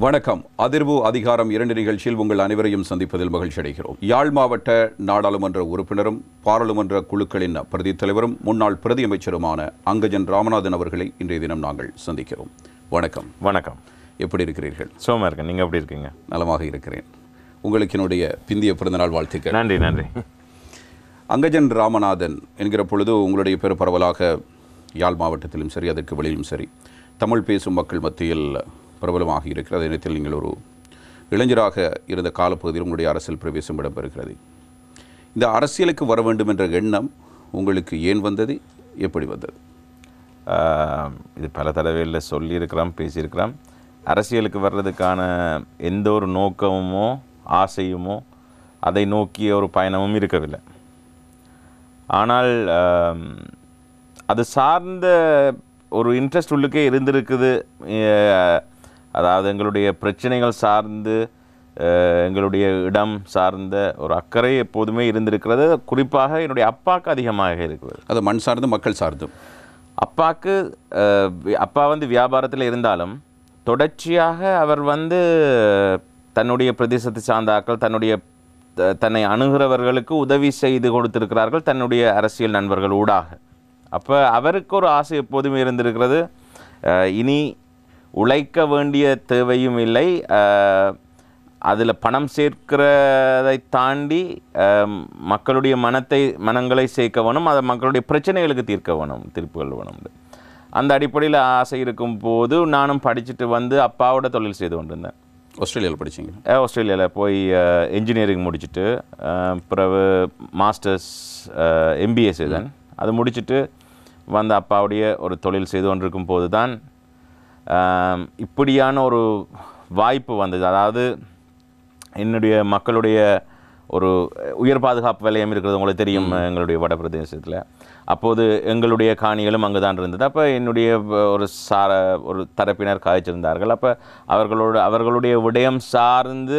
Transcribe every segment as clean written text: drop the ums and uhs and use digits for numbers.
வணக்கம். அதிர்வு அதிகாரம் 2 நிகழ்ச்சியில் உங்கள் அனைவரையும் சந்திப்பதில் மகிழ்ச்சி அடைகிறோம். யாழ் மாவட்ட நாடாளுமன்ற உறுப்பினரும் பாராளுமன்ற குழுக்களின் பிரதி தலைவரும் முன்னாள் பிரதி அமைச்சருமான அங்கஜன் ராமநாதன் அவர்களை இன்றைய தினம் நாங்கள் சந்திக்கிறோம். வணக்கம். வணக்கம். எப்படி இருக்கிறீர்கள்? சோமா இருக்கேன். நீங்கள் எப்படி இருக்கீங்க? நலமாக இருக்கிறேன். உங்களுக்கு என்னுடைய பிந்திய பிறந்தநாள் வாழ்த்துக்கள். நன்றி நன்றி. அங்கஜன் ராமநாதன் என்கிற பொழுது உங்களுடைய பேர் பரவலாக யாழ் மாவட்டத்திலும் சரி அதற்கு வெளியிலும் சரி தமிழ் பேசும் மக்கள் மத்தியில் பிரபலமாக இருக்கிறது. அதே நேரத்தில் நீங்கள் ஒரு இளைஞராக இருந்த காலப்பகுதியில் உங்களுடைய அரசியல் பிரவேசம் இடம்பெறுகிறது. இந்த அரசியலுக்கு வர வேண்டும் என்ற எண்ணம் உங்களுக்கு ஏன் வந்தது, எப்படி வந்தது? இது பல தடவைகளில் சொல்லியிருக்கிறோம், பேசியிருக்கிறோம். அரசியலுக்கு வர்றதுக்கான எந்த ஒரு நோக்கமுமோ ஆசையுமோ அதை நோக்கிய ஒரு பயணமும் இருக்கவில்லை. ஆனால் அது சார்ந்த ஒரு இன்ட்ரெஸ்ட் உள்ளுக்கே இருந்திருக்குது. அதாவது எங்களுடைய பிரச்சனைகள் சார்ந்து எங்களுடைய இடம் சார்ந்த ஒரு அக்கறை எப்போதுமே இருந்திருக்கிறது. குறிப்பாக என்னுடைய அப்பாவுக்கு அதிகமாக இருக்கிறது. அது மண் சார்ந்து மக்கள் சார்ந்தும். அப்பா வியாபாரத்தில் இருந்தாலும் தொடர்ச்சியாக அவர் தன்னுடைய பிரதேசத்தை சார்ந்த ஆக்கள் தன்னை அணுகிறவர்களுக்கு உதவி செய்து கொடுத்திருக்கிறார்கள் தன்னுடைய அரசியல் நண்பர்கள் ஊடாக. அப்போ அவருக்கு ஒரு ஆசை எப்போதுமே இருந்திருக்கிறது. இனி உழைக்க வேண்டிய தேவையும் இல்லை, அதில் பணம் சேர்க்கிறதை தாண்டி மக்களுடைய மனங்களை சேர்க்க வேணும், அதை மக்களுடைய பிரச்சனைகளுக்கு தீர்ப்புகள் வேணும். அந்த அடிப்படையில் ஆசை இருக்கும் போது நானும் படிச்சுட்டு அப்பாவோட தொழில் செய்து கொண்டிருந்தேன். ஆஸ்திரேலியாவில் படிச்சிங்க? ஆஸ்திரேலியாவில் போய் இன்ஜினியரிங் முடிச்சுட்டு பிறகு மாஸ்டர்ஸ் MBA செய்தேன். அது முடிச்சுட்டு அப்பாவுடைய ஒரு தொழில் செய்து கொண்டிருக்கும் போது தான் இப்படியான ஒரு வாய்ப்பு வந்தது. அதாவது என்னுடைய மக்களுடைய ஒரு உயர் பாதுகாப்பு வலயம் இருக்கிறது உங்களுக்கு தெரியும் எங்களுடைய வட பிரதேசத்தில். அப்போது எங்களுடைய காணிகளும் அங்கு தான் இருந்தது. அப்போ என்னுடைய ஒரு தரப்பினர் காய்ச்சிருந்தார்கள். அப்போ அவர்களுடைய விடயம் சார்ந்து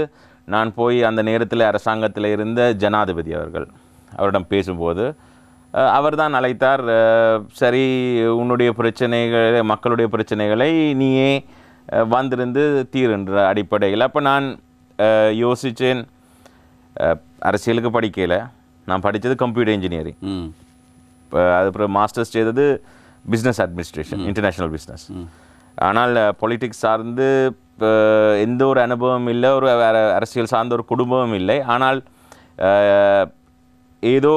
நான் போய் அந்த நேரத்தில் அரசாங்கத்தில் இருந்த ஜனாதிபதி அவரிடம் பேசும்போது அவர் தான் அழைத்தார். சரி, உன்னுடைய மக்களுடைய பிரச்சனைகளை நீயே வந்திருந்து தீருன்ற அடிப்படையில். அப்போ நான் யோசித்தேன், அரசியலுக்கு படிக்கலை, நான் படித்தது கம்ப்யூட்டர் இன்ஜினியரிங். இப்போ அதுக்கப்புறம் மாஸ்டர்ஸ் செய்தது பிஸ்னஸ் அட்மினிஸ்ட்ரேஷன், இன்டர்நேஷ்னல் பிஸ்னஸ். ஆனால் பொலிட்டிக்ஸ் சார்ந்து எந்த ஒரு அனுபவம் இல்லை, ஒரு அரசியல் சார்ந்த ஒரு குடும்பமும் இல்லை. ஆனால் ஏதோ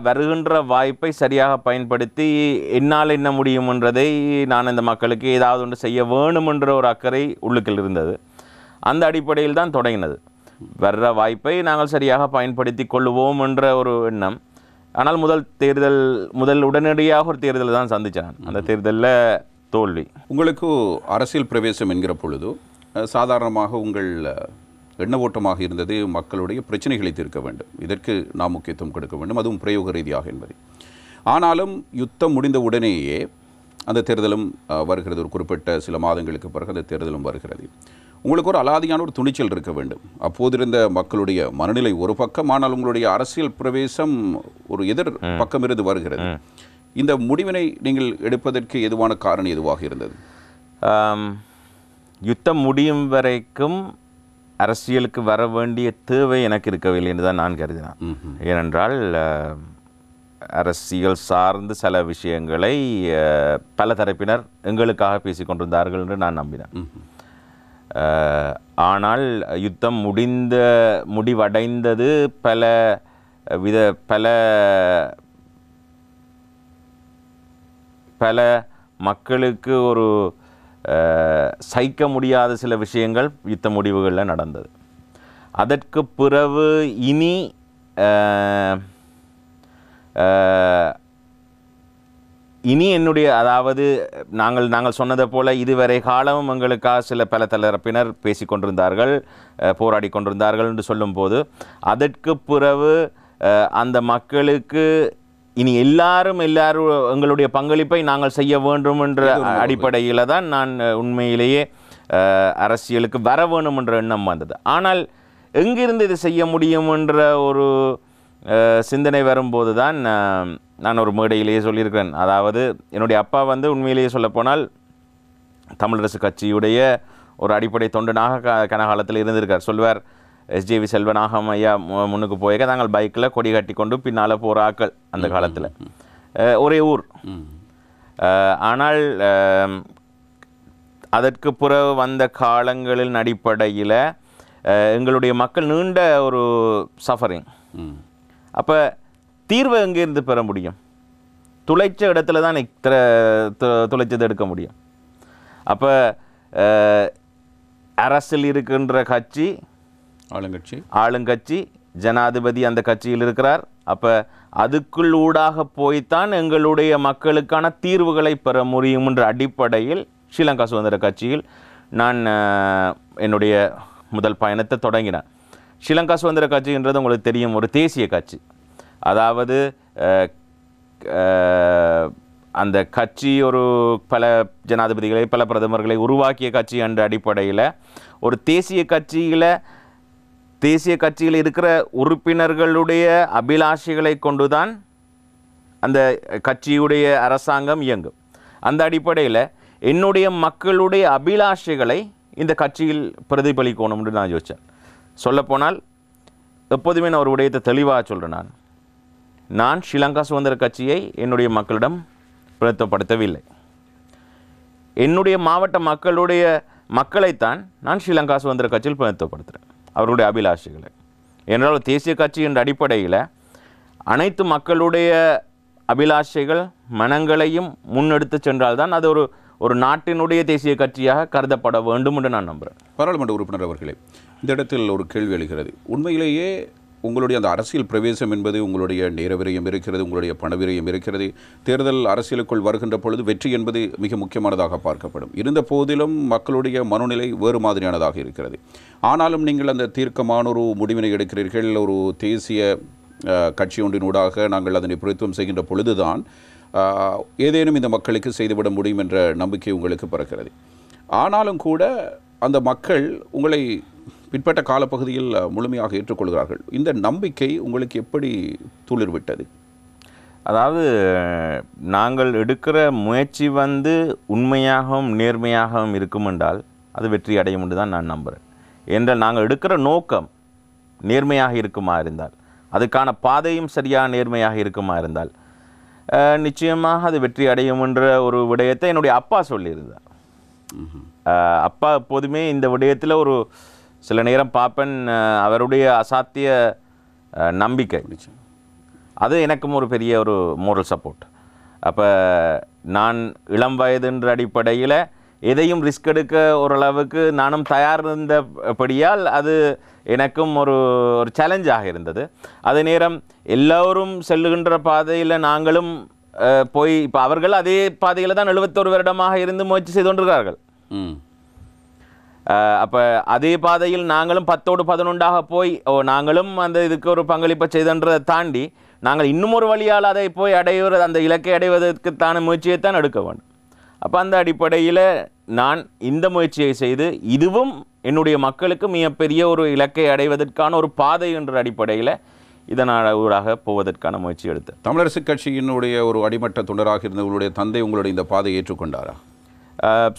வருகின்ற வாய்ப்பை சரியாக பயன்படுத்தி என்னால் என்ன முடியும் என்றதை நான் இந்த மக்களுக்கு ஏதாவது ஒன்று செய்ய வேணுமென்ற ஒரு அக்கறை உள்ளுக்குள் இருந்தது. அந்த அடிப்படையில் தான் தொடங்கினது. வர்ற வாய்ப்பை நாங்கள் சரியாக பயன்படுத்தி கொள்வோம் என்ற ஒரு எண்ணம். ஆனால் முதல் உடனடியாக ஒரு தேர்தல் தான் சந்தித்தேன். அந்த தேர்தலில் தோல்வி. உங்களுக்கு அரசியல் பிரவேசம் என்கிற பொழுது சாதாரணமாக உங்கள் எண்ண ஓட்டமாக இருந்தது மக்களுடைய பிரச்சனைகளை தீர்க்க வேண்டும், இதற்கு நாம் முக்கியத்துவம் கொடுக்க வேண்டும், அதுவும் பிரயோக ரீதியாக என்பது. ஆனாலும் யுத்தம் முடிந்த உடனேயே அந்த தேர்தலும் வருகிறது. ஒரு குறிப்பிட்ட சில மாதங்களுக்கு பிறகு அந்த தேர்தலும் வருகிறது. உங்களுக்கு ஒரு அலாதியான ஒரு துணிச்சல் இருக்க வேண்டும். அப்போது இருந்த மக்களுடைய மனநிலை ஒரு பக்கம், ஆனால் உங்களுடைய அரசியல் பிரவேசம் ஒரு எதிர் பக்கம் இருந்து வருகிறது. இந்த முடிவினை நீங்கள் எடுப்பதற்கு எதுவான காரணம் எதுவாக இருந்தது? யுத்தம் முடியும் வரைக்கும் அரசியலுக்கு வர வேண்டிய தேவை எனக்கு இருக்கவில்லை என்று தான் நான் கருதினேன். ஏனென்றால் அரசியல் சார்ந்து சில விஷயங்களை பல தரப்பினர் எங்களுக்காக பேசிக்கொண்டிருந்தார்கள் என்று நான் நம்பினேன். ஆனால் யுத்தம் முடிவடைந்தது பல மக்களுக்கு ஒரு சகிக்க முடியாத சில விஷயங்கள் யுத்த முடிவுகளில் நடந்தது. அதற்கு பிறகு இனி என்னுடைய அதாவது நாங்கள் சொன்னதை போல இதுவரை காலமும் எங்களுக்காக பல தரப்பினர் பேசிக்கொண்டிருந்தார்கள், போராடி கொண்டிருந்தார்கள் என்று சொல்லும்போது அதற்கு பிறகு அந்த மக்களுக்கு இனி எல்லாரும் எங்களுடைய பங்களிப்பை நாங்கள் செய்ய வேண்டும் என்ற அடிப்படையில் தான் நான் உண்மையிலேயே அரசியலுக்கு வர வேணும் என்ற எண்ணம் வந்தது. ஆனால் எங்கிருந்து இது செய்ய முடியும் என்ற ஒரு சிந்தனை வரும்போது தான் நான் ஒரு மேடையிலேயே சொல்லியிருக்கிறேன். அதாவது என்னுடைய அப்பா உண்மையிலேயே சொல்லப்போனால் தமிழரசு கட்சியுடைய ஒரு அடிப்படை தொண்டனாக கனகாலத்தில் இருந்திருக்கார். சொல்வார், எஸ்ஜேவி செல்வநாகம் ஐயா முன்னுக்கு போயிருக்க நாங்கள் பைக்கில் கொடி கட்டி கொண்டு பின்னால் போகிற ஆக்கள் அந்த காலத்தில். ஒரே ஊர். ஆனால் அதற்கு பிறகு வந்த காலங்களின் அடிப்படையில் எங்களுடைய மக்கள் நீண்ட ஒரு சஃபரிங். அப்போ தீர்வை எங்கேருந்து பெற முடியும்? துளைச்ச இடத்துல தான் துளைச்சது எடுக்க முடியும். அப்போ அரசில் இருக்கின்ற கட்சி ஆளுங்கட்சி, ஜனாதிபதி அந்த கட்சியில் இருக்கிறார். அப்போ அதுக்குள் ஊடாக போய்த்தான் எங்களுடைய மக்களுக்கான தீர்வுகளை பெற முடியும் என்ற அடிப்படையில் ஸ்ரீலங்கா சுதந்திர கட்சியில் நான் என்னுடைய முதல் பயணத்தை தொடங்கினேன். ஸ்ரீலங்கா சுதந்திர கட்சின்றது உங்களுக்கு தெரியும், ஒரு தேசிய கட்சி. அதாவது அந்த கட்சி ஒரு பல ஜனாதிபதிகளை பல பிரதமர்களை உருவாக்கிய கட்சி என்ற அடிப்படையில் ஒரு தேசிய கட்சியில் இருக்கிற உறுப்பினர்களுடைய அபிலாஷைகளை கொண்டுதான் அந்த கட்சியுடைய அரசாங்கம் இயங்கும். அந்த அடிப்படையில் என்னுடைய மக்களுடைய அபிலாஷைகளை இந்த கட்சியில் பிரதிபலிக்கணும் என்று நான் யோசித்தேன். சொல்லப்போனால் எப்போதுமே நான் ஒரு விடயத்தை தெளிவாக சொல்கிறேன். நான் ஸ்ரீலங்கா சுதந்திர கட்சியை என்னுடைய மக்களிடம் பிரதிநிதித்துவப்படுத்தவில்லை. என்னுடைய மாவட்ட மக்களைத்தான் நான் ஸ்ரீலங்கா சுதந்திர கட்சியில் பிரதிநிதித்துவப்படுத்துகிறேன், அவர்களுடைய அபிலாஷைகளை. என்றால் தேசிய கட்சி என்ற அடிப்படையில் அனைத்து மக்களுடைய அபிலாஷைகள் மனங்களையும் முன்னெடுத்து சென்றால்தான் அது ஒரு நாட்டினுடைய தேசிய கட்சியாக கருதப்பட வேண்டும் என்று நான் நம்புகிறேன். பாராளுமன்ற உறுப்பினர் அவர்களே, இந்த இடத்தில் ஒரு கேள்வி எழுகிறது. உண்மையிலேயே உங்களுடைய அந்த அரசியல் பிரவேசம் என்பது உங்களுடைய நேர விரயம் இருக்கிறது, உங்களுடைய பண விரயம் இருக்கிறது. தேர்தல் அரசியலுக்குள் வருகின்ற பொழுது வெற்றி என்பது மிக முக்கியமானதாக பார்க்கப்படும். இருந்த போதிலும் மக்களுடைய மனநிலை வேறு மாதிரியானதாக இருக்கிறது. ஆனாலும் நீங்கள் அந்த தீர்க்கமான ஒரு முடிவினை எடுக்கிறீர்கள். ஒரு தேசிய கட்சி ஒன்றினூடாக நாங்கள் அதனை பிரதித்துவம் செய்கின்ற பொழுதுதான் ஏதேனும் இந்த மக்களுக்கு செய்துவிட முடியும் என்ற நம்பிக்கை உங்களுக்கு பிறக்கிறது. ஆனாலும் கூட அந்த மக்கள் உங்களை பிற்பட்ட காலப்பகுதியில் முழுமையாக ஏற்றுக்கொள்கிறார்கள். இந்த நம்பிக்கை உங்களுக்கு எப்படி துளிர்விட்டது? அதாவது நாங்கள் எடுக்கிற முயற்சி உண்மையாகவும் நேர்மையாகவும் இருக்கும் என்றால் அது வெற்றி அடையும் என்று தான் நான் நம்புகிறேன். என்றால் நாங்கள் எடுக்கிற நோக்கம் நேர்மையாக இருக்குமா இருந்தால், அதுக்கான பாதையும் சரியாக நேர்மையாக இருக்குமா இருந்தால் நிச்சயமாக அது வெற்றி அடையும் என்ற ஒரு விடயத்தை என்னுடைய அப்பா சொல்லியிருந்தார். அப்பா எப்போதுமே இந்த விடயத்தில் ஒரு சில நேரம் பார்ப்பேன், அவருடைய அசாத்திய நம்பிக்கை அது எனக்கும் ஒரு பெரிய ஒரு மோரல் சப்போர்ட். அப்போ நான் இளம் வயதுன்ற அடிப்படையில் எதையும் ரிஸ்க் எடுக்க ஓரளவுக்கு நானும் தயார் இருந்தபடியால் அது எனக்கும் ஒரு சேலஞ்சாக இருந்தது. அதே நேரம் எல்லோரும் செல்லுகின்ற பாதையில் நாங்களும் போய் இப்போ அவர்கள் அதே பாதையில் தான் 71 வருடமாக இருந்து முயற்சி செய்து கொண்டிருக்கிறார்கள். அப்போ அதே பாதையில் நாங்களும் 10ஓடு 11ஆக போய் நாங்களும் அந்த இதுக்கு ஒரு பங்களிப்பை செய்தன்றதை தாண்டி நாங்கள் இன்னும் ஒரு வழியால் அதை போய் அந்த இலக்கை அடைவதற்குத்தான முயற்சியைத்தான் எடுக்க வேண்டும். அப்போ அந்த அடிப்படையில் நான் இந்த முயற்சியை செய்து இதுவும் என்னுடைய மக்களுக்கு மிகப்பெரிய ஒரு இலக்கை அடைவதற்கான ஒரு பாதை என்ற அடிப்படையில் இதனால் ஊடாக போவதற்கான முயற்சி எடுத்தேன். தமிழரசு கட்சியினுடைய ஒரு அடிமட்ட தொண்டராக இருந்த உங்களுடைய தந்தை உங்களுடைய இந்த பாதையை ஏற்றுக்கொண்டாரா?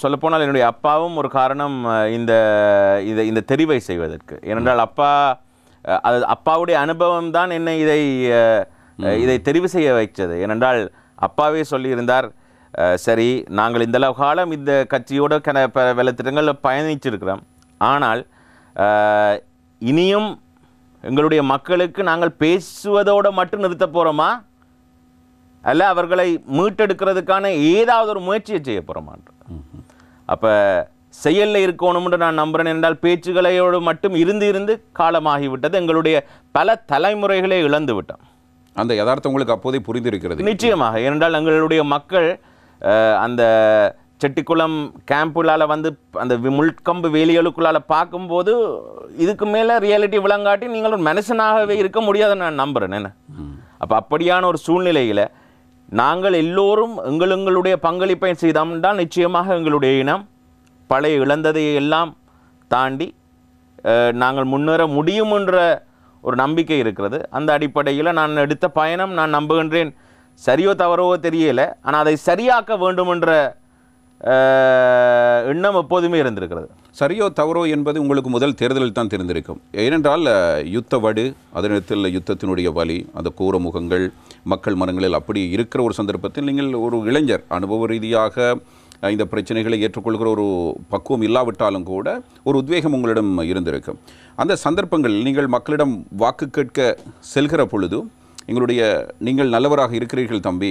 சொல்லப்போனால் என்னுடைய அப்பாவும் ஒரு காரணம் இந்த தெரிவை செய்வதற்கு. ஏனென்றால் அப்பாவுடைய அனுபவம் தான் என்னை இதை தெரிவு செய்ய வைத்தது. ஏனென்றால் அப்பாவே சொல்லியிருந்தார், சரி நாங்கள் இந்த காலம் இந்த கட்சியோட பல திட்டங்களில் பயணிச்சிருக்கிறோம், ஆனால் இனியும் எங்களுடைய மக்களுக்கு நாங்கள் பேசுவதோடு மட்டும் நிறுத்த போகிறோமா அல்ல அவர்களை மீட்டெடுக்கிறதுக்கான ஏதாவது ஒரு முயற்சியை செய்ய போகிறோமான்ற. அப்போ செயலில் இருக்கணும்னு நான் நம்புகிறேன். என்றால் பேச்சுகளையோடு மட்டும் இருந்து காலமாகிவிட்டது. எங்களுடைய பல தலைமுறைகளை இழந்து விட்டோம். அந்த யதார்த்தம் உங்களுக்கு அப்போதே புரிந்திருக்கிறது. நிச்சயமாக. ஏனென்றால் எங்களுடைய மக்கள் அந்த செட்டிக்குளம் கேம்புலால் அந்த முள்கம்பு வேலிகளுக்குள்ளால் பார்க்கும்போது இதுக்கு மேலே ரியாலிட்டி விளங்காட்டி நீங்கள் ஒரு மனுஷனாகவே இருக்க முடியாதுன்னு நான் நம்புகிறேன். என்ன அப்போ அப்படியான ஒரு சூழ்நிலையில் நாங்கள் எல்லோரும் எங்களுடைய பங்களிப்பை செய்தோம்னால் நிச்சயமாக எங்களுடைய இனம் பழைய இழந்ததை எல்லாம் தாண்டி நாங்கள் முன்னேற முடியும் என்ற ஒரு நம்பிக்கை இருக்கிறது. அந்த அடிப்படையில் நான் எடுத்த பயணம் நான் நம்புகின்றேன் சரியோ தவறோ தெரியலை, ஆனால் அதை சரியாக்க வேண்டும் என்ற எண்ணம் எப்போதுமே இருந்திருக்கிறது. சரியோ தவறோ என்பது உங்களுக்கு முதல் தேர்தலில் தான் தெரிந்திருக்கும். ஏனென்றால் யுத்த வடு, அதே நேரத்தில் யுத்தத்தினுடைய வலி, அந்த கூற முகங்கள் மக்கள் மனங்களில் அப்படி இருக்கிற ஒரு சந்தர்ப்பத்தில் நீங்கள் ஒரு இளைஞர் அனுபவ ரீதியாக இந்த பிரச்சனைகளை ஏற்றுக்கொள்கிற ஒரு பக்குவம் இல்லாவிட்டாலும் கூட ஒரு உத்வேகம் உங்களிடம் இருந்திருக்கும். அந்த சந்தர்ப்பங்கள் நீங்கள் மக்களிடம் வாக்கு கேட்க செல்கிற பொழுது நீங்கள் நல்லவராக இருக்கிறீர்கள் தம்பி,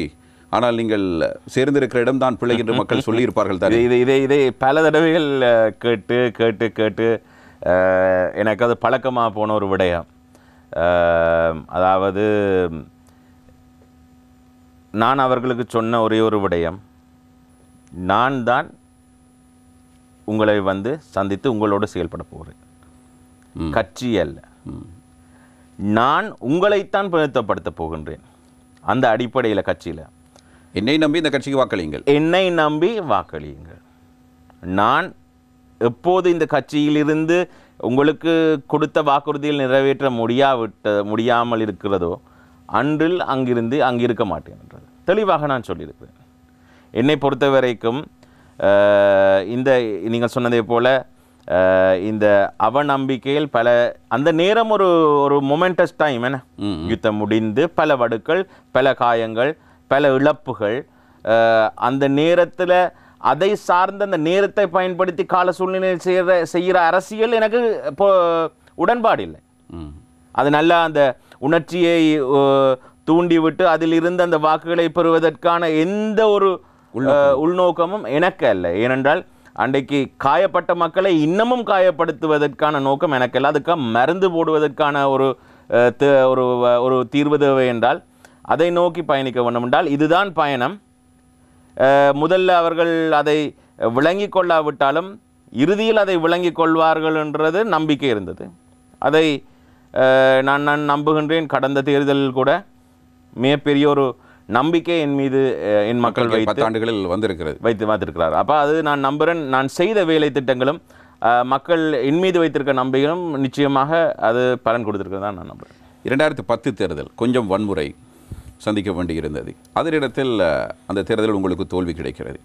ஆனால் நீங்கள் சேர்ந்திருக்கிற இடம்தான் பிள்ளை என்று மக்கள் சொல்லியிருப்பார்கள் தான். இதை பல தடவைகள் கேட்டு கேட்டு கேட்டு எனக்கு அது பழக்கமாக போன ஒரு விடயம். அதாவது நான் அவர்களுக்கு சொன்ன ஒரே ஒரு விடயம், நான் தான் உங்களை சந்தித்து உங்களோடு செயல்பட போகிறேன், கட்சி அல்ல. நான் உங்களைத்தான் பிரதிநிதித்துவப்படுத்த போகின்றேன். அந்த அடிப்படையில் கட்சியில் என்னை நம்பி இந்த கட்சிக்கு வாக்களியுங்கள், என்னை நம்பி வாக்களியுங்கள். நான் எப்போது இந்த கட்சியிலிருந்து உங்களுக்கு கொடுத்த வாக்குறுதியில் நிறைவேற்ற முடியாமல் இருக்கிறதோ அன்றில் அங்கிருக்க மாட்டேன் என்றது தெளிவாக நான் சொல்லியிருக்கிறேன். என்னை பொறுத்த வரைக்கும் இந்த நீங்கள் சொன்னதை போல இந்த அவநம்பிக்கையில் பல அந்த நேரம் ஒரு மொமெண்டஸ் டைம் என்ன, யுத்தம் முடிந்து பல வடுக்கள், பல காயங்கள், பல இழப்புகள், அந்த நேரத்தில் அதை சார்ந்த அந்த நேரத்தை பயன்படுத்தி கால சூழ்நிலையில் செய்கிற அரசியல் எனக்கு இப்போ உடன்பாடு இல்லை. அது நல்லா அந்த உணர்ச்சியை தூண்டிவிட்டு அதிலிருந்து அந்த வாக்குகளை பெறுவதற்கான எந்த ஒரு உள்நோக்கமும் எனக்கு அல்ல. ஏனென்றால் அன்றைக்கு காயப்பட்ட மக்களை இன்னமும் காயப்படுத்துவதற்கான நோக்கம் எனக்கு அல்ல. அதுக்காக மருந்து போடுவதற்கான ஒரு தீர்வு தேவை என்றால் அதை நோக்கி பயணிக்க வேண்டும் என்றால் இதுதான் பயணம். முதல்ல அவர்கள் அதை விளங்கி கொள்ளாவிட்டாலும் இறுதியில் அதை விளங்கி கொள்வார்கள் என்றது நம்பிக்கை இருந்தது. அதை நான் நம்புகின்றேன். கடந்த தேர்தலில் கூட மிகப்பெரிய ஒரு நம்பிக்கை என் மீது என் மக்கள் வைத்திருக்கிறார். அப்போ அது நான் நம்புகிறேன். நான் செய்த வேலை திட்டங்களும் மக்கள் என் மீது வைத்திருக்க நம்பிக்கையும் நிச்சயமாக அது பலன் கொடுத்திருக்கிறதா நான் நம்புகிறேன். 2010 தேர்தல் கொஞ்சம் வன்முறை சந்திக்க வேண்டியிருந்தது. அதனிடத்தில் அந்த தேர்தலில் உங்களுக்கு தோல்வி கிடைக்கிறது.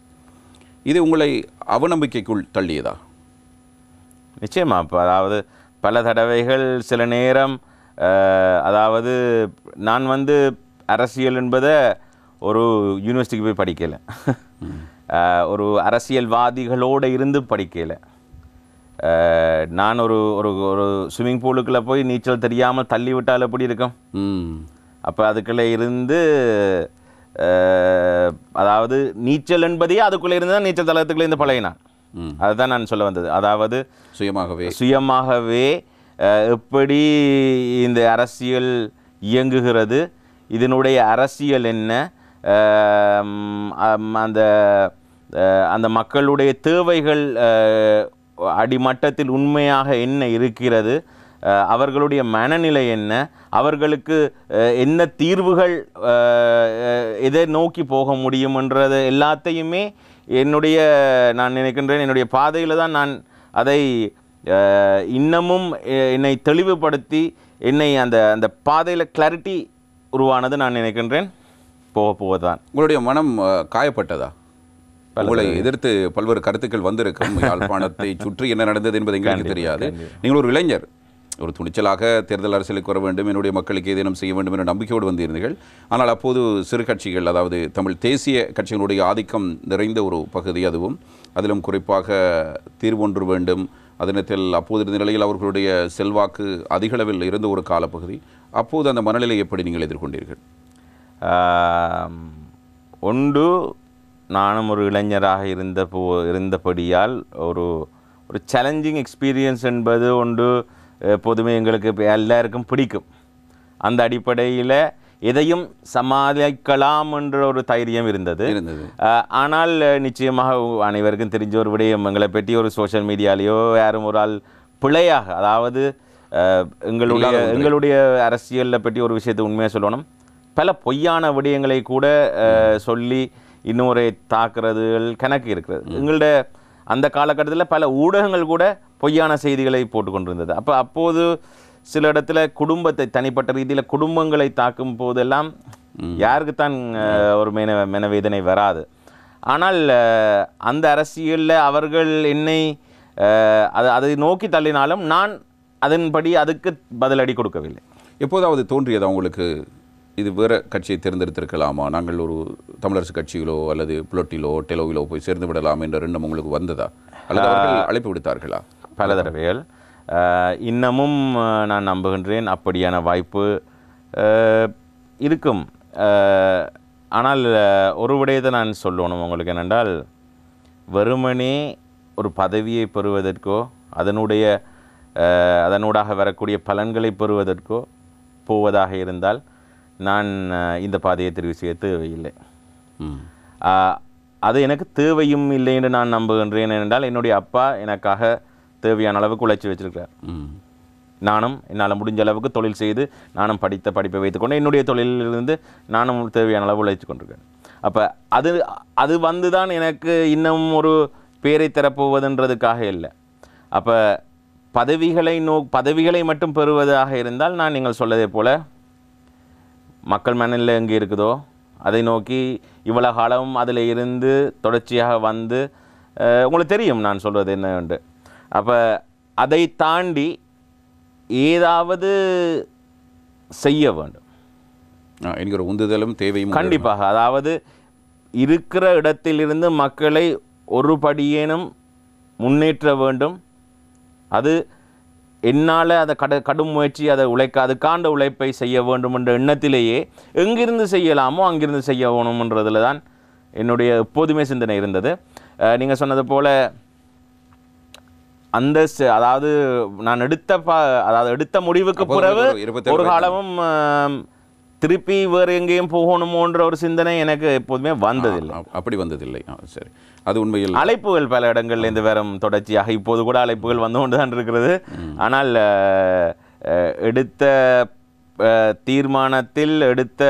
இது உங்களை அவநம்பிக்கைக்குள் தள்ளியதா? நிச்சயமா. அதாவது பல தடவைகள் சில நேரம் அதாவது நான் அரசியல் என்பதை ஒரு யூனிவர்சிட்டிக்கு போய் படிக்கலை, ஒரு அரசியல்வாதிகளோடு இருந்து படிக்கலை. நான் ஒரு ஒரு ஸ்விம்மிங் பூலுக்குள்ளே போய் நீச்சல் தெரியாமல் தள்ளி விட்டால் எப்படி இருக்கும்? அப்போ அதுக்குள்ளே இருந்து அதாவது நீச்சல் என்பதே அதுக்குள்ளே இருந்து தான் நீச்சல் தளத்துக்குள்ளே இருந்து பழகினான். அதுதான் நான் சொல்ல வந்தது. அதாவது சுயமாகவே எப்படி இந்த அரசியல் இயங்குகிறது, இதனுடைய அரசியல் என்ன, அந்த மக்களுடைய தேவைகள் அடிமட்டத்தில் உண்மையாக என்ன இருக்கிறது, அவர்களுடைய மனநிலை என்ன, அவர்களுக்கு என்ன தீர்வுகள் எதை நோக்கி போக முடியும் என்றது எல்லாத்தையுமே நான் நினைக்கின்றேன் என்னுடைய பாதையில் தான் நான் அதை இன்னமும் என்னை தெளிவுபடுத்தி என்னை அந்த பாதையில் கிளாரிட்டி உருவானது நான் நினைக்கின்றேன். போவதுதான். உங்களுடைய மனம் காயப்பட்டதா? உங்களை எதிர்த்து பல்வேறு கருத்துக்கள் வந்திருக்கும். யாழ்ப்பாணத்தை சுற்றி என்ன நடந்தது என்பது எங்களுக்கு தெரியாது. நீங்கள் ஒரு இளைஞர், ஒரு துணிச்சலாக தேர்தல் அரசியலுக்கு வர வேண்டும், என்னுடைய மக்களுக்கு ஏதேனும் செய்ய வேண்டும் என்ற நம்பிக்கையோடு வந்திருந்தீர்கள். ஆனால் அப்போது சிறு கட்சிகள், அதாவது தமிழ் தேசிய கட்சிகளுடைய ஆதிக்கம் நிறைந்த ஒரு பகுதி, அதுவும் அதிலும் குறிப்பாக தீர்வொன்று வேண்டும், அதனத்தில் அப்போது இருந்த நிலையில் அவர்களுடைய செல்வாக்கு அதிகளவில் இருந்த ஒரு காலப்பகுதி. அப்போது அந்த மனநிலை எப்படி நீங்கள் எதிர்கொண்டீர்கள்? ஒன்று, நானும் ஒரு இளைஞராக இருந்தபடியால் ஒரு சேலஞ்சிங் எக்ஸ்பீரியன்ஸ் என்பது ஒன்று எப்போதுமே எங்களுக்கு எல்லாருக்கும் பிடிக்கும். அந்த அடிப்படையில் எதையும் சமாளிக்கலாம் என்ற ஒரு தைரியம் இருந்தது. ஆனால் நிச்சயமாக அனைவருக்கும் தெரிஞ்ச ஒரு விடயம், எங்களை பற்றி ஒரு சோஷியல் மீடியாலேயோ யாரும் ஒரு ஆள் பிழையாக, அதாவது எங்களுடைய அரசியலில் பற்றி ஒரு விஷயத்தை உண்மையாக சொல்லணும், பல பொய்யான விடயங்களை கூட சொல்லி இன்னொரு தாக்குறதுகள் கணக்கு இருக்கிறது. எங்களுடைய அந்த காலகட்டத்தில் பல ஊடகங்கள் கூட பொய்யான செய்திகளை போட்டுக்கொண்டிருந்தது. அப்போது சில இடத்துல குடும்பத்தை, தனிப்பட்ட ரீதியில் குடும்பங்களை தாக்கும் போதெல்லாம் யாருக்குத்தான் ஒரு மனவேதனை வராது. ஆனால் அந்த அரசியலில் அவர்கள் என்னை அதை நோக்கி தள்ளினாலும் நான் அதன்படி அதுக்கு பதிலடி கொடுக்கவில்லை. எப்போதாவது தோன்றியதா உங்களுக்கு இது வேறு கட்சியை தேர்ந்தெடுத்திருக்கலாமா, நாங்கள் ஒரு தமிழரசு கட்சியிலோ அல்லது புலட்டிலோ டெலோவிலோ போய் சேர்ந்து விடலாம் என்ற எண்ணம் உங்களுக்கு வந்ததா, அல்லது அவர்கள் அழைப்பு விடுத்தார்களா? பல தடவைகள். இன்னமும் நான் நம்புகின்றேன் அப்படியான வாய்ப்பு இருக்கும். ஆனால் ஒரு விடயத்தை நான் சொல்லணும் உங்களுக்கு என்னென்றால், வெறுமனே ஒரு பதவியை பெறுவதற்கோ அதனூடாக வரக்கூடிய பலன்களை பெறுவதற்கோ போவதாக இருந்தால் நான் இந்த பாதையை தெரிவு செய்ய தேவையில்லை. அது எனக்கு தேவையும் இல்லை என்று நான் நம்புகின்றேன். என்றால் என்னுடைய அப்பா எனக்காக தேவையான அளவுக்கு உழைச்சி வச்சிருக்கிறார். நானும் என்னால் முடிஞ்ச அளவுக்கு தொழில் செய்து நானும் படித்த படிப்பை வைத்துக்கொண்டு என்னுடைய தொழிலிலிருந்து நானும் தேவையான அளவு உழைச்சி கொண்டிருக்கேன். அப்போ அது வந்து தான் எனக்கு இன்னும் ஒரு பேரை தரப்போவதுன்றதுக்காக இல்லை. அப்போ பதவிகளை மட்டும் பெறுவதாக இருந்தால் நான் நீங்கள் சொல்லதே போல் மக்கள் மனநிலை எங்கே இருக்குதோ அதை நோக்கி இவ்வளோ காலம் அதில் இருந்து தொடர்ச்சியாக வந்து உங்களுக்கு தெரியும் நான் சொல்வது என்னவென்று. அப்போ அதை தாண்டி ஏதாவது செய்ய வேண்டும் என்கிற உந்துதலும் தேவையும் கண்டிப்பாக. அதாவது இருக்கிற இடத்திலிருந்து மக்களை ஒரு படியேனும் முன்னேற்ற வேண்டும். அது என்னால் அதை கடும் முயற்சி அதை அதுக்காண்ட உழைப்பை செய்ய வேண்டும் என்ற எண்ணத்திலேயே எங்கிருந்து செய்யலாமோ அங்கிருந்து செய்ய வேணும்ன்றதில் தான் என்னுடைய எப்போதுமே சிந்தனை இருந்தது. நீங்கள் சொன்னது போல் அதாவது நான் எடுத்த முடிவுக்கு பிறகு ஒரு காலமும் திருப்பி வேறு எங்கேயும் போகணுமோன்ற ஒரு சிந்தனை எனக்கு எப்போதுமே வந்ததில்லை. அப்படி வந்ததில்லை. சரி, அது உண்மையில் அழைப்புகள் பல இடங்கள்லேருந்து வேறும் தொடர்ச்சியாக இப்போது கூட அழைப்புகள் வந்து கொண்டு தான் இருக்கிறது. ஆனால் எடுத்த தீர்மானத்தில் எடுத்த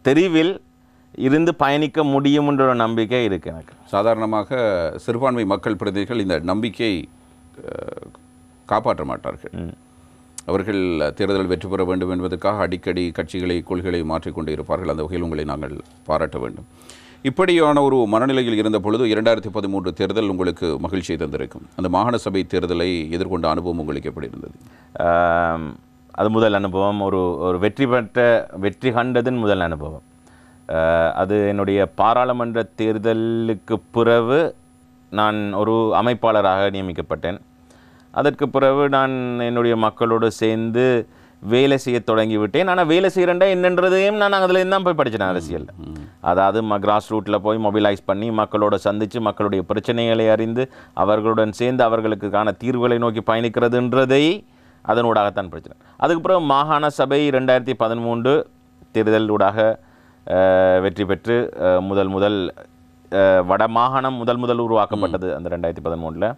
தெரிவில் இருந்து பயணிக்க முடியும் என்ற ஒரு நம்பிக்கை இருக்குது எனக்கு. சாதாரணமாக சிறுபான்மை மக்கள் பிரதிநிதிகள் இந்த நம்பிக்கை காப்பாற்ற மாட்டார்கள். அவர்கள் தேர்தல் வெற்றி பெற வேண்டும் என்பதற்காக அடிக்கடி கட்சிகளை கொள்கைகளை மாற்றிக்கொண்டே இருப்பார்கள். அந்த வகையில் உங்களை நாங்கள் பாராட்ட வேண்டும். இப்படியான ஒரு மனநிலையில் இருந்த பொழுது 2013 தேர்தல் உங்களுக்கு மகிழ்ச்சியை தந்திருக்கும். அந்த மாகாண சபை தேர்தலை எதிர்கொண்ட அனுபவம் உங்களுக்கு எப்படி இருந்தது? அது முதல் அனுபவம். ஒரு வெற்றி கண்டதின் முதல் அனுபவம். அது என்னுடைய பாராளுமன்ற தேர்தலுக்கு பிறகு நான் ஒரு அமைப்பாளராக நியமிக்கப்பட்டேன். அதற்கு பிறகு நான் என்னுடைய மக்களோடு சேர்ந்து வேலை செய்ய தொடங்கிவிட்டேன். ஆனால் வேலை செய்கிறேன்டா என்னன்றதையும் நான் அதில் தான் போய் படித்தேன் அரசியல். அதாவது கிராஸ் ரூட்டில் போய் மொபிலைஸ் பண்ணி மக்களோட சந்தித்து மக்களுடைய பிரச்சனைகளை அறிந்து அவர்களுடன் சேர்ந்து அவர்களுக்கான தீர்வுகளை நோக்கி பயணிக்கிறதுன்றதை அதனூடாகத்தான் படித்தேன். அதுக்கு பிறகு மாகாண சபை 2013 தேர்தலூடாக வெற்றி பெற்று முதல் வட மாகாணம் முதல் உருவாக்கப்பட்டது அந்த 2013.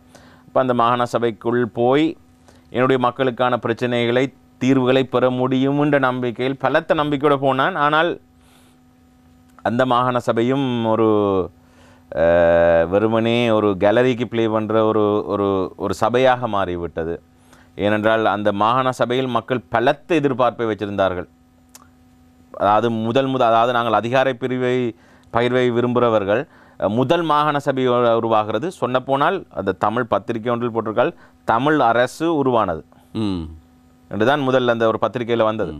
இப்போ அந்த மாகாண சபைக்குள் போய் என்னுடைய மக்களுக்கான பிரச்சனைகளை தீர்வுகளை பெற முடியும் என்ற நம்பிக்கையில் பலத்த நம்பிக்கையோடு போனான். ஆனால் அந்த மாகாண சபையும் ஒரு வெறுமனே ஒரு கேலரிக்கு ப்ளே பண்ணுற ஒரு சபையாக மாறிவிட்டது. ஏனென்றால் அந்த மாகாண சபையில் மக்கள் பலத்த எதிர்பார்ப்பை வச்சிருந்தார்கள். அதாவது நாங்கள் அதிகார பகிர்வை விரும்புகிறவர்கள் முதல் மாகாண சபை உருவாகிறது. சொன்னப்போனால் அந்த தமிழ் பத்திரிகை ஒன்றில் போட்டிருக்கால் தமிழ் அரசு உருவானது என்றுதான் முதல் அந்த ஒரு பத்திரிகையில் வந்தது.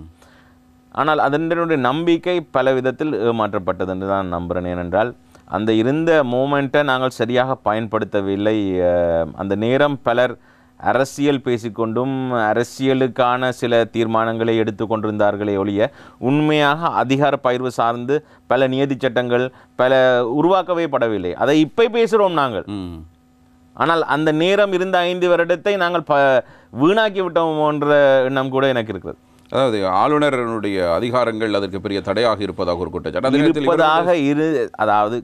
ஆனால் அதனுடைய நம்பிக்கை பல விதத்தில் ஏமாற்றப்பட்டது என்று தான் நம்புகிறேன். ஏனென்றால் அந்த இருந்த மூமெண்ட்டை நாங்கள் சரியாக பயன்படுத்தவில்லை. அந்த நேரம் பலர் அரசியல் பேசிக்கொண்டும் அரசியலுக்கான சில தீர்மானங்களை எடுத்துக்கொண்டிருந்தார்களே ஒழிய உண்மையாக அதிகார பகிர்வு சார்ந்து பல நியதி சட்டங்கள் பல உருவாக்கவே படவில்லை. அதை இப்போ பேசுகிறோம் நாங்கள். ஆனால் அந்த நேரம் இருந்த 5 வருடத்தை நாங்கள் வீணாக்கி விட்டோம்ன்ற எண்ணம் கூட எனக்கு இருக்கிறது. அதாவது ஆளுநருடைய அதிகாரங்கள் அதற்கு பெரிய தடையாக இருப்பதாக ஒரு குற்றச்சாட்டு அதாவது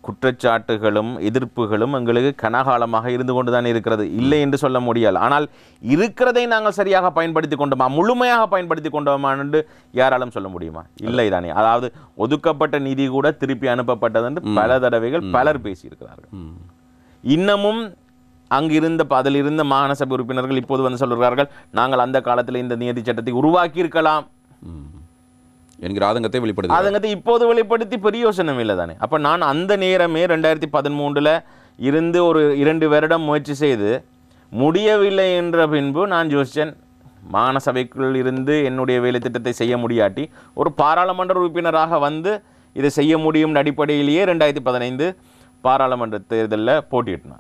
குற்றச்சாட்டுகளும் எதிர்ப்புகளும் எங்களுக்கு கனகாலமாக இருந்து கொண்டு தான் இருக்கிறது, இல்லை என்று சொல்ல முடியாது. ஆனால் இருக்கிறதை நாங்கள் சரியாக பயன்படுத்தி கொண்டோமா, முழுமையாக பயன்படுத்தி கொண்டோமா என்று யாராலும் சொல்ல முடியுமா? இல்லை தானே. அதாவது ஒதுக்கப்பட்ட நிதி கூட திருப்பி அனுப்பப்பட்டது என்று பல தடவைகள் பலர் பேசியிருக்கிறார்கள். இன்னமும் அதில் இருந்த மாகாண சபை உறுப்பினர்கள் இப்போது வந்து சொல்கிறார்கள், நாங்கள் அந்த காலத்தில் இந்த நிதி சட்டத்தை உருவாக்கி இருக்கலாம். என்கிற ஆதங்கத்தை வெளிப்படுது. ஆதங்கத்தை இப்போது வெளிப்படுத்தி பிரயோசனம் இல்லை தானே. அப்போ நான் அந்த நேரமே 2013 இருந்து ஒரு 2 வருடம் முயற்சி செய்து முடியவில்லை என்ற பின்பு நான் யோசித்தேன், மாகாண சபைக்குள் இருந்து என்னுடைய வேலை திட்டத்தை செய்ய முடியாட்டி ஒரு பாராளுமன்ற உறுப்பினராக வந்து இதை செய்ய முடியும் அடிப்படையிலேயே 2015 பாராளுமன்ற தேர்தலில் போட்டியிட்டார்.